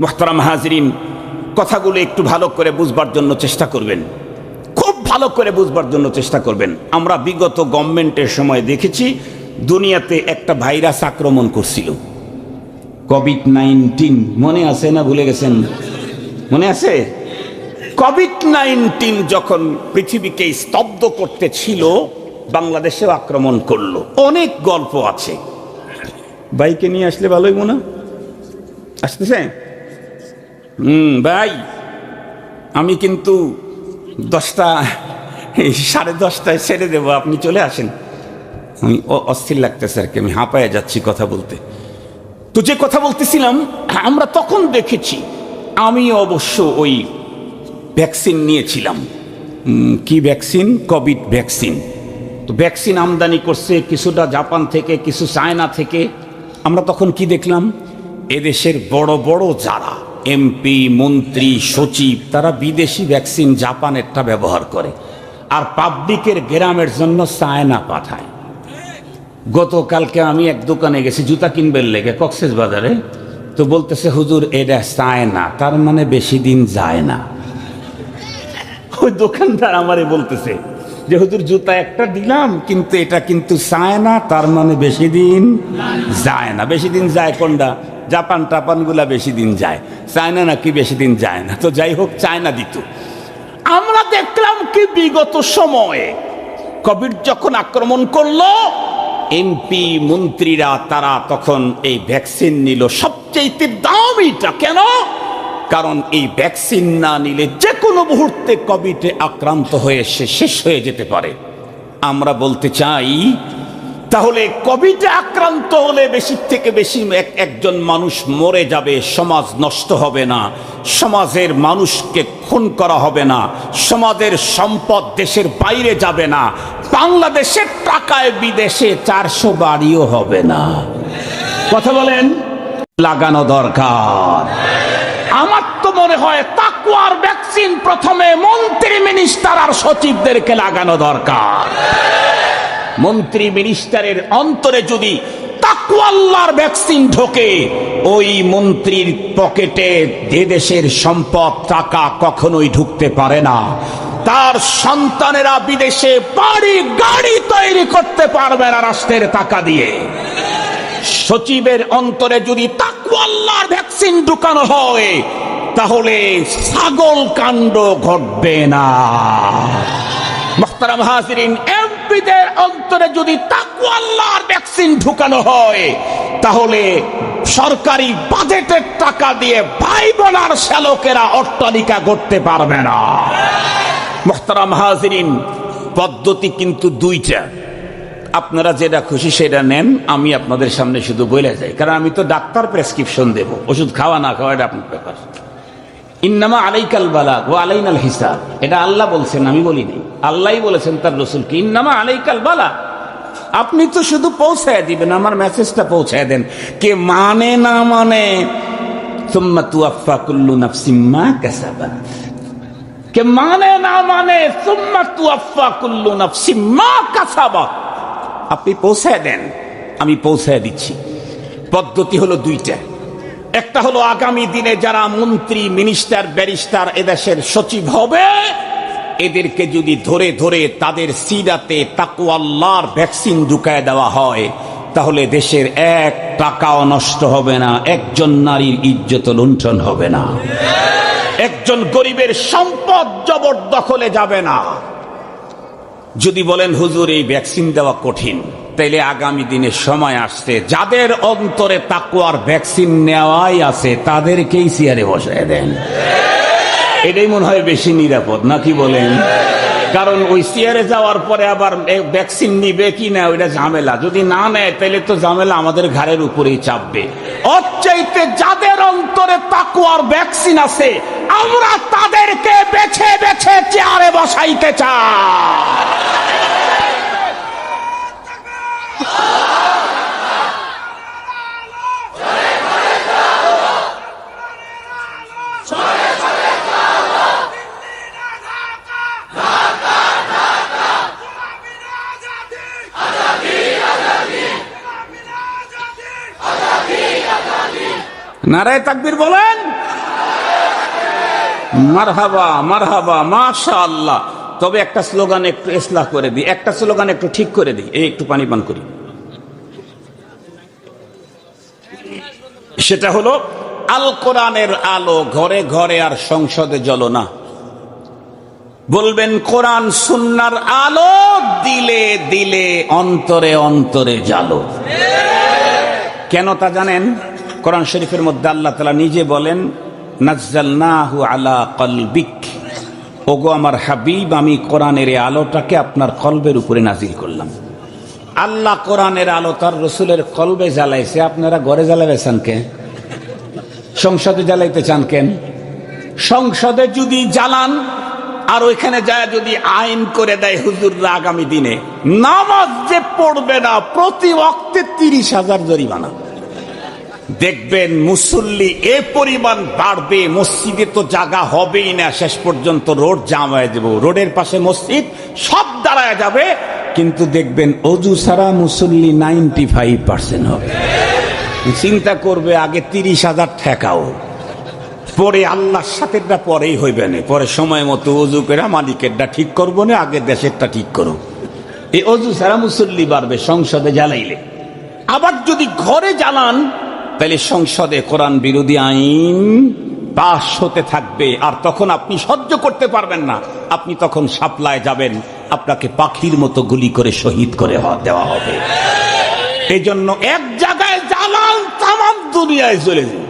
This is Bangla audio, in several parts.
মুহতারাম হাজিরিন, কথাগুলো একটু ভালো করে বুঝবার জন্য চেষ্টা করবেন, খুব ভালো করে বুঝবার জন্য চেষ্টা করবেন। আমরা বিগত গভর্নমেন্টের সময় দেখেছি দুনিয়াতে একটা ভাইরাস আক্রমণ করছিল, কোভিড-19। মনে আছে না ভুলে গেছেন? মনে আছে? কোভিড-19 যখন পৃথিবীকে স্তব্ধ করতে ছিল, বাংলাদেশেও আক্রমণ করলো। অনেক গল্প আছে, বাইকে নিয়ে আসলে ভালোই মনে আসতেছে। ভাই, আমি কিন্তু 10:30টায় ছেড়ে দেবো, আপনি চলে আসেন। আমি অস্থির লাগতেছে আর কি, আমি হাঁপায়ে যাচ্ছি কথা বলতে। তো যে কথা বলতেছিলাম, আমরা তখন দেখেছি, আমি অবশ্য ওই ভ্যাকসিন নিয়েছিলাম। কি ভ্যাকসিন? Covid vaccine. তো ভ্যাকসিন আমদানি করছে কিছুটা জাপান থেকে, কিছু চায়না থেকে। আমরা তখন কি দেখলাম, এদেশের বড় বড় যারা এমপি, মন্ত্রী, সচিব, তারা বিদেশি ভ্যাকসিন জাপানেরটা ব্যবহার করে, আর পাবলিকের গ্রামের জন্য চায়না পাঠায়। গতকালকে আমি এক দোকানে গেছি জুতা কিনবেন লেগে, কক্সবাজারে। তো বলতেছে, হুজুর এটা চায়না, তার মানে বেশি দিন যায় না। ওই দোকানদার আমারে বলতেছে যে হুজুর জুতা একটা দিলাম, কিন্তু এটা কিন্তু চায়না, তার মানে বেশি দিন যায় না। বেশি দিন যায় কোনটা? জাপান টাপানগুলা বেশি দিন যায়, চায়না নাকি বেশি দিন যায় না। তো যাই হোক, চায়না দিত। আমরা দেখলাম কি বিগত সময়ে কোভিড যখন আক্রমণ করলো, এমপি মন্ত্রীরা তারা তখন এই ভ্যাকসিন নিল সবচেয়ে দামিটা। কেন? কারণ এই ভ্যাকসিন না নিলে যে কোনো মুহূর্তে কোভিডে আক্রান্ত হয়ে শেষ হয়ে যেতে পারে। আমরা বলতে চাই, তাহলে কোভিডে আক্রান্ত হলে বেশি থেকে বেশি একজন মানুষ মরে যাবে, সমাজ নষ্ট হবে না, সমাজের মানুষকে খুন করা হবে না, সমাজের সম্পদ দেশের বাইরে যাবে না, বাংলাদেশের টাকায় বিদেশে 400 বাড়িও হবে না। কথা বলেন, লাগানো দরকার। আমার তো মনে হয় তাকওয়ার ভ্যাকসিন প্রথমে মন্ত্রী, মিনিস্টার আর সচিবদেরকে লাগানো দরকার। মন্ত্রী মিনিস্টারের অন্তরে যদি তাকওয়া আল্লাহর ভ্যাকসিন ঢোকে, ওই মন্ত্রীর পকেটে দেশের সম্পদ টাকা কখনোই ঢুকতে পারে না। তার সন্তানেরা বিদেশে বাড়ি গাড়ি তৈরি করতে পারবে না রাষ্ট্রের টাকা দিয়ে। সচিবের অন্তরে যদি তাকওয়া আল্লাহর ভ্যাকসিন ঢুকানো হয়, তাহলে ছাগল কাণ্ড ঘটবে না। মুহতারাম হাজিরিন, এমপিদের অন্তরে যদি তাকওয়া আল্লাহর ভ্যাকসিন ঢুকানো হয়, তাহলে সরকারি বাজেটের টাকা দিয়ে ভাই বোনার শ্যালকেরা অট্টালিকা করতে পারবে না। মুহতারাম হাজিরিন, পদ্ধতি কিন্তু দুইটা। আপনারা যেটা খুশি সেটা নেন, আমি আপনাদের সামনে শুধু বলে যাই, কারণ আমি তো ডাক্তার, প্রেসক্রিপশন দেব। ওষুধ খাওয়া না খাওয়া এটা আপনার ব্যাপার। ইন্নামা আলাইকাল বালাগ ওয়া আলাইনাল হিসাব, এটা আল্লাহ বলছেন, আমি বলিনি। আল্লাহই বলেছেন তার রাসূলকে, ইন্নামা আলাইকাল বালাগ, আপনি তো শুধু পৌঁছায় দিবেন, আমার মেসেজটা পৌঁছায় দেন। কে মানে না মানে, সুম্মা তুওয়াফা কুল্লু নাফসিম মা কাসাবাত। কে মানে না মানে, সুম্মা তুওয়াফা কুল্লু নাফসিম মা কাসাবাত। আপনি পৌঁছায় দেন, আমি পৌঁছায় দিচ্ছি। পদ্ধতি হলো দুইটা। একটা হলো আগামী দিনে যারা মন্ত্রী, মিনিস্টার, ব্যারিস্টার, এদেশের সচিব হবে, এদেরকে যদি ধরে ধরে তাদের সিরাতে তাকওয়া আল্লাহর ভ্যাকসিন ঢুকায় দেওয়া হয়, তাহলে দেশের 1 টাকাও নষ্ট হবে না, একজন নারীর ইজ্জত লুণ্ঠন হবে না, একজন গরিবের সম্পদ জবরদখলে যাবে না। যদি বলেন হুজুর এই ভ্যাকসিন দেওয়া কঠিন, তাইলে আগামী দিনে সময় আসছে যাদের অন্তরে তাকওয়ার ভ্যাকসিন নেওয়াই আছে, তাদেরকেই চেয়ারে বসায় দেন। এটাই মনে হয় বেশি নিরাপদ, নাকি বলেন? কারণ ওই চেয়ারে যাওয়ার পরে আবার ভ্যাকসিন নিবে কি না ওইটা ঝামেলা। যদি না নেয় তাহলে তো ঝামেলা আমাদের ঘাড়ের উপরেই চাপবে। ওর চাইতে যাদের অন্তরে তাকওয়ার ভ্যাকসিন আছে, আমরা তাদেরকে বেছে বেছে চেয়ারে বসাইতে চাই। নারায়ে তাকবীর বলেন। মারহাবা মারহাবা, মাশাআল্লাহ। তবে একটা স্লোগান একটু ইসলাহ করে দিই, একটা স্লোগান একটু ঠিক করে দিই। এই একটু পানি পান করি। সেটা হলো আল কোরআনের আলো ঘরে ঘরে আর সংসদে জ্বলো না। বলবেন কোরআন সুন্নাহর আলো দিলে দিলে অন্তরে অন্তরে জ্বালো। কেন তা জানেন? কোরআন শরীফের মধ্যে আল্লাহ তাআলা নিজে বলেন, নাজ্জালনাহু আলা কলবিক, ওগো আমার হাবিব, আমি কোরআনের এই আলোটাকে আপনার কলবের উপরে নাজিল করলাম। আল্লাহ কোরআনের আলো তার রসুলের কলবে জ্বালাইছে, আপনারা ঘরে জ্বালাবেছেন কে? সংসদে জ্বালাইতে চান কেন? সংসদে যদি জ্বালান আর ওইখানে যায় যদি আইন করে দেয় হুজুররা আগামী দিনে নামাজ যে পড়বে না প্রতি ওয়াক্তে 30,000 জরিমানা, দেখবেন মুসল্লি এ পরিমাণ বাড়বে, মসজিদে তো জায়গা হবেই না, শেষ পর্যন্ত রোড জাম হয়ে যাবে, রোডের পাশে মসজিদ সব দাঁড়ায় যাবে, কিন্তু দেখবেন অজু ছাড়া মুসল্লি 95% হবে। চিন্তা করবে আগে 30,000 ঠেকাও, পরে আল্লাহর সাথেটা পরেই হইবে না, পরে সময় মতো অজু করে মালিকেরটা ঠিক করবো না, আগে দেশেরটা ঠিক করো। এই অজু ছাড়া মুসল্লি বাড়বে সংসদে জ্বালাইলে। আবার যদি ঘরে জ্বালান তাহলে সংসদে কোরআন বিরোধী আইন পাশ হতে থাকবে, আর তখন আপনি সহ্য করতে পারবেন না, আপনি তখন সাপ্লায় যাবেন, আপনাকে পাখির মতো গুলি করে শহীদ করে দেওয়া হবে। এই জন্য এক জায়গায় জ্বালান তামাম দুনিয়ায় জ্বলে যাবে।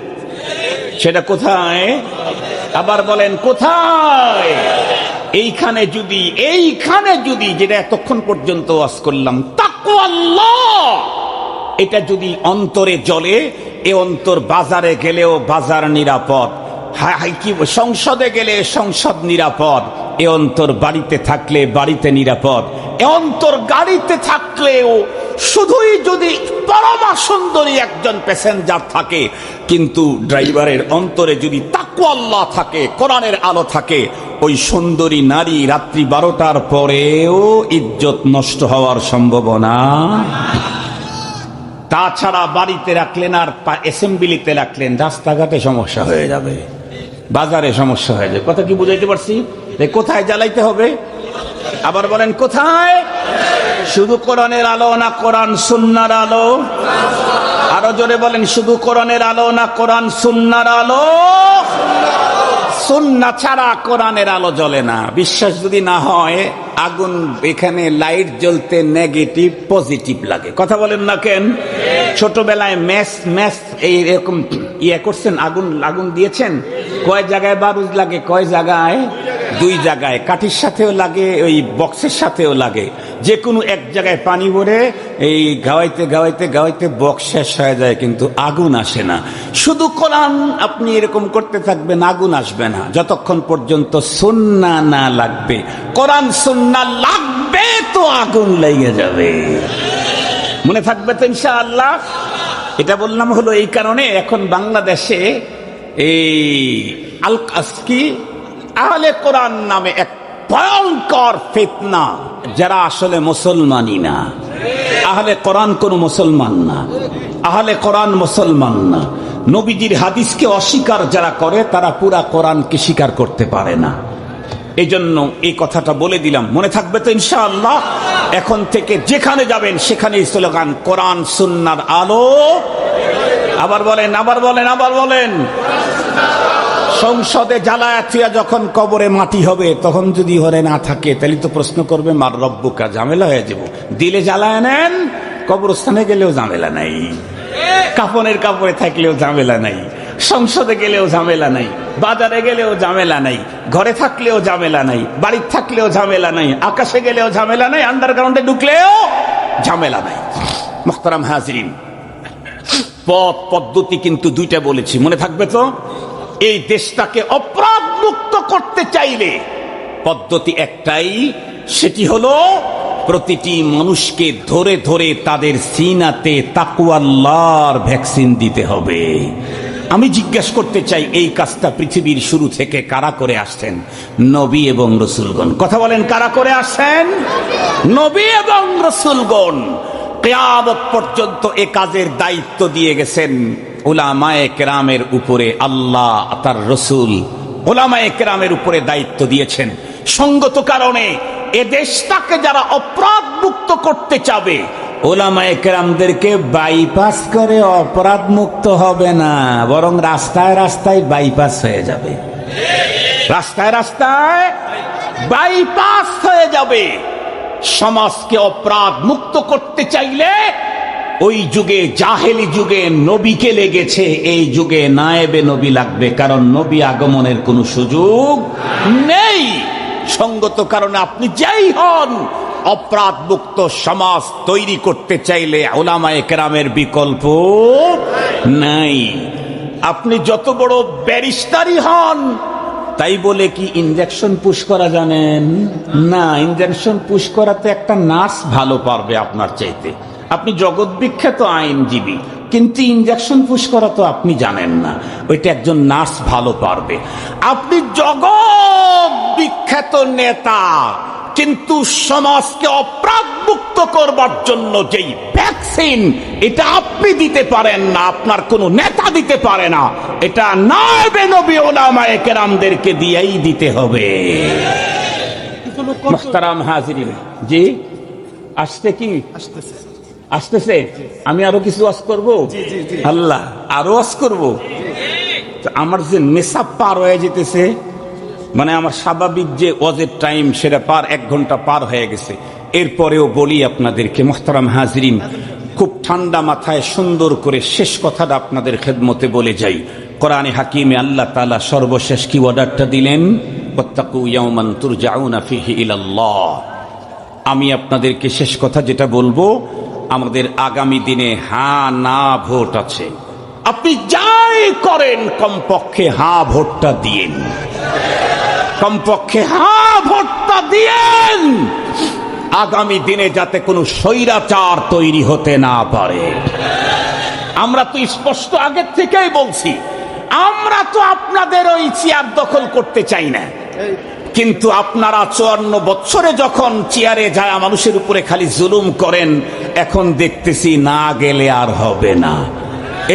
সেটা কোথায়? আবার বলেন কোথায়? এইখানে যদি যেটা এতক্ষণ পর্যন্ত ওয়াজ করলাম, তাকওয়াল্লাহ, এটা যদি অন্তরে জ্বলে, এ অন্তর বাজারে গেলেও বাজার নিরাপদ, সংসদে গেলে সংসদ নিরাপদ, এ অন্তর বাড়িতে থাকলে বাড়িতে নিরাপদ, এ অন্তর গাড়িতে থাকলেও শুধুই যদি পরমা সুন্দরী একজন প্যাসেঞ্জার থাকে, কিন্তু ড্রাইভারের অন্তরে যদি তাকওয়াল্লাহ থাকে, কোরআনের আলো থাকে, ওই সুন্দরী নারী রাত্রি 12টার পরেও ইজ্জত নষ্ট হওয়ার সম্ভাবনা। তাছাড়া বাড়িতে রাখলেন আর অ্যাসেম্বলিতে রাখলেন, রাস্তাঘাটে সমস্যা হয়ে যাবে, বাজারে সমস্যা হয়ে যাবে। কথা কি বুঝাইতে পারছি? কোথায় জ্বালাইতে হবে? আবার বলেন কোথায়? শুধু কোরআনের আলো না কোরআন সুন্নাহর আলো? আরো জোরে বলেন, শুধু কোরআনের আলো না কোরআন সুন্নাহর আলো? সুন্নাহ ছাড়া কোরআনের আলো জ্বলে না। বিশ্বাস যদি না হয়, আগুন এখানে লাইট জ্বলতে নেগেটিভ পজিটিভ লাগে, কথা বলেন না কেন? ছোটবেলায় ম্যাচ এইরকম করছেন, আগুন দিয়েছেন, কয় জায়গায় বারুদ লাগে? কয় জায়গায়? 2 জায়গায়। কাঠির সাথেও লাগে, ওই বক্সের সাথেও লাগে। যে কোনো এক জায়গায় পানি ভরে এই গাওয়াইতে গাওয়াইতে গাওয়াইতে বক্স শেষ হয়ে যায়, কিন্তু আগুন আসে না। শুধু কোরআন আপনি এরকম করতে থাকবেন, আগুন আসবে না যতক্ষণ পর্যন্ত সুন্নাহ না লাগবে। কোরআন সুন্নাহ লাগবে তো আগুন লেগে যাবে। মনে থাকবে তো ইনশাআল্লাহ? এটা বললাম হলো এই কারণে, এখন বাংলাদেশে এই আহলে কোরআন নামে এক ভয়ঙ্কর ফিতনা, যারা আসলে মুসলমানই না। আহলে কোরআন কোন মুসলমান না, আহলে কোরআন মুসলমান না। নবীজির হাদিসকে অস্বীকার যারা করে, তারা পুরা কোরআনকে স্বীকার করতে পারে না। এই জন্য এই কথাটা বলে দিলাম, মনে থাকবে তো ইনশাআল্লাহ? এখন থেকে যেখানে যাবেন সেখানেই স্লোগান কোরআন সুন্নাহর আলো। আবার বলেন, আবার বলেন, আবার বলেন। সংসদে জ্বালায়া থিয়া যখন কবরে মাটি হবে, তখন যদি ঘরে না থাকে, তাহলে তো প্রশ্ন করবে মার রব্বুকা, ঝামেলা হয়ে যাব। দিলে জ্বালায় নেন, কবরস্থানে গেলেও ঝামেলা নাই, কাফনের কাপড়ে থাকলেও ঝামেলা নাই, সংসদে গেলেও ঝামেলা নাই, বাজারে গেলেও ঝামেলা নাই, ঘরে থাকলেও ঝামেলা নাই, বাড়িতে থাকলেও ঝামেলা নাই, আকাশে গেলেও ঝামেলা নাই, আন্ডারগ্রাউন্ডে ঢুকলেও ঝামেলা নাই। মুহতারাম হাজিরিন, পদ্ধতি কিন্তু 2টা বলেছি, মনে থাকবে তো? এই দেশটাকে অপরাধ মুক্ত করতে চাইলে পদ্ধতি একটাই, সেটি হলো প্রতিটি মানুষকে ধরে ধরে তাদের সিনাতে তাকওয়াল্লাহর ভ্যাকসিন দিতে হবে। আমি জিজ্ঞেস করতে চাই, এই কাজটা পৃথিবীর শুরু থেকে কারা করে আসছেন? নবী এবং রাসূলগণ। কথা বলেন, কারা করে আসছেন? নবী এবং রাসূলগণ। কিয়ামত পর্যন্ত এ কাজের দায়িত্ব দিয়ে গেছেন উলামায়ে কেরামের উপরে। আল্লাহ, তার রাসূল ওলামায়ে কেরামের উপরে দায়িত্ব দিয়েছেন। সঙ্গত কারণে এ দেশটাকে যারা অপরাধ মুক্ত করতে চাবে, ওলামায়ে কেরামদেরকে বাইপাস করে অপরাধ মুক্ত হবে না, বরং রাস্তায় রাস্তায় বাইপাস হয়ে যাবে। রাস্তায় রাস্তায় বাইপাস হয়ে যাবে। সমাজকে অপরাধ মুক্ত করতে চাইলে ওই যুগে, জাহেলি যুগে নবীকে লেগেছে, এই যুগে নায়েবে নবী লাগবে, কারণ নবী আগমনের কোনো সুযোগ নেই। সঙ্গত কারণে আপনি যেই হন, অপরাধ মুক্ত সমাজ তৈরি করতে চাইলে উলামায়ে কেরামের বিকল্প নাই। আপনি যত বড় ব্যারিস্টারই হন, তাই বলে কি ইনজেকশন পুশ করা জানেন? না, ইনজেকশন পুশ করাতে একটা নার্স ভালো পারবে আপনার চাইতে। আপনি জগৎ বিখ্যাত আইনজীবী, কিন্তু ইনজেকশন পুশ করা তো আপনি জানেন না, ওইটা একজন নার্স ভালো পারবে। আপনি জগৎ বিখ্যাত নেতা, কিন্তু সমাজকে অপরাধ মুক্ত করবার জন্য যেই ভ্যাকসিন, এটা আপনি দিতে পারেন না, আপনার কোনো নেতা দিতে পারে না, এটা নায়েবে নবী উলামায়ে কেরামদেরকে দিয়েই দিতে হবে। মুহতারাম হাজিরিন, জি আসছে কি আসতেছে? আমি আরো কিছু ওয়াজ করব, আল্লাহ আরো ওয়াজ করব। আমার যে নেশাব পার হয়ে যেতেছে, মানে আমার স্বাভাবিক যে ওয়াজের টাইম সেটা 1 ঘন্টা পার হয়ে গেছে। এরপরেও বলি আপনাদেরকে, মুহতারাম হাজিরিন, খুব ঠান্ডা মাথায় সুন্দর করে শেষ কথাটা আপনাদের খেদমতে বলে যাই। কোরআনে হাকিমে আল্লাহ তাআলা সর্বশেষ কি অর্ডারটা দিলেন? ওয়াত্তাকু ইয়াওমান তুরজাউনা ফিহি ইলাল্লাহ। আমি আপনাদেরকে শেষ কথা যেটা বলবো, আমাদের আগামী দিনে হ্যাঁ না ভোট আছে। আপনি যাই করেন, কমপক্ষে হ্যাঁ ভোটটা দিয়েন, কমপক্ষে হ্যাঁ ভোটটা দিয়েন, আগামী দিনে যাতে কোনো স্বৈরাচার তৈরি হতে না পারে। আমরা তো স্পষ্ট আগের থেকেই বলছি, আমরা তো আপনাদের ওই চেয়ার দখল করতে চাই না, কিন্তু আপনারা 54 বছরে যখন চেয়ারে যায় মানুষের উপরে খালি জুলুম করেন, এখন দেখতেছি না গেলে আর হবে না।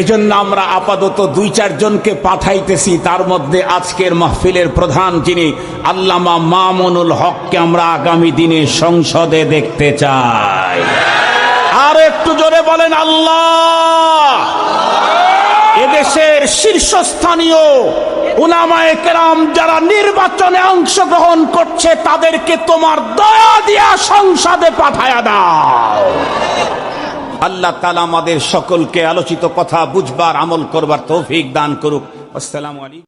এজন্য আমরা আপাতত 2-4 জনকে পাঠাইতেছি, তার মধ্যে আজকের মাহফিলের প্রধান যিনি আল্লামা মামুনুল হককে আমরা আগামী দিনে সংসদে দেখতে চাই। আর একটু জোরে বলেন আল্লাহ। এদেশের শীর্ষস্থানীয় উলামায়ে কেরাম যারা নির্বাচনে অংশগ্রহণ করছে, তাদেরকে তোমার দয়া দিয়া সংসদে পাঠায়া দাও। আল্লাহ তাআলা আমাদের সকলকে আলোচিত কথা বুঝবার, আমল করবার তৌফিক দান করুক। আসসালামু আলাইকুম।